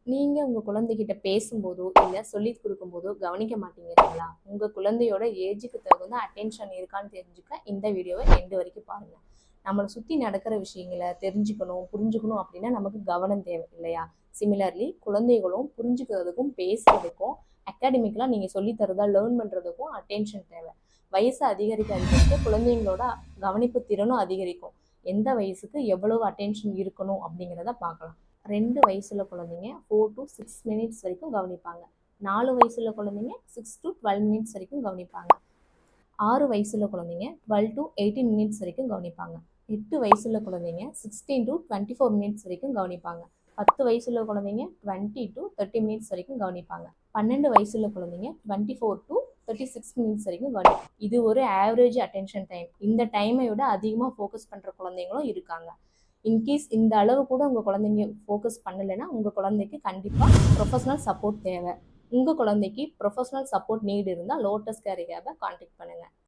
நீங்க உங்க குழந்தைகிட்ட பேசும்போதோ, இல்ல சொல்லிக் குடுக்கும்போதோ கவனிக்க மாட்டீங்களா? உங்க குழந்தையோட ஏஜுக்கு தகுந்த அட்டென்ஷன் இருக்கான்னு தெரிஞ்சுக்க இந்த வீடியோவ எண்டு வரைக்கும் பாருங்க. நம்மள சுத்தி நடக்கிற விஷயங்கள தெரிஞ்சுக்கணும், புரிஞ்சுக்கணும் அப்படின்னா நமக்கு கவனம் தேவை இல்லையா? சிமிலர்லி குழந்தைகளும் புரிஞ்சுக்கிறதுக்கும், பேசுறதுக்கும், அகாடமிக்கலா நீங்க சொல்லி தரத லேர்ன் பண்றதுக்கும் அட்டென்ஷன் தேவை. வயசு அதிகரிக்க அதிகரிக்க குழந்தைங்களோட கவனிப்பு திறனும் அதிகரிக்கும். எந்த வயசுக்கு எவ்வளவு அட்டென்ஷன் இருக்கணும் அப்படிங்கிறத பார்க்கலாம். 2 வயசுள்ள குழந்தைங்க 4 to 6 மினிட்ஸ் வரைக்கும் கவனிப்பாங்க. 4 வயசுள்ள குழந்தைங்க 6 to 12 மினிட்ஸ் வரைக்கும் கவனிப்பாங்க. 6 வயசுள்ள குழந்தைங்க 12 to 18 மினிட்ஸ் வரைக்கும் கவனிப்பாங்க. 8 வயசுள்ள குழந்தைங்க 16 to 24 மினிட்ஸ் வரைக்கும் கவனிப்பாங்க. 10 வயசுள்ள குழந்தைங்க 20 to 30 மினிட்ஸ் வரைக்கும் கவனிப்பாங்க. 12 வயசுள்ள குழந்தைங்க 24 to 36 மினிட்ஸ் வரைக்கும் கவனிப்பாங்க. இது ஒரு ஆவரேஜ் அட்டென்ஷன் டைம். இந்த டைமை விட அதிகமாக ஃபோக்கஸ் பண்ணுற குழந்தைங்களும் இருக்காங்க. இன்கேஸ் இந்த அளவு கூட உங்கள் குழந்தைங்க ஃபோக்கஸ் பண்ணலைன்னா உங்கள் குழந்தைக்கு கண்டிப்பாக ப்ரொஃபஷனல் சப்போர்ட் தேவை. உங்கள் குழந்தைக்கு ப்ரொஃபஷனல் சப்போர்ட் நீட் இருந்தால் லோட்டஸ் கேர் ரிஹாபை கான்டாக்ட் பண்ணுங்கள்.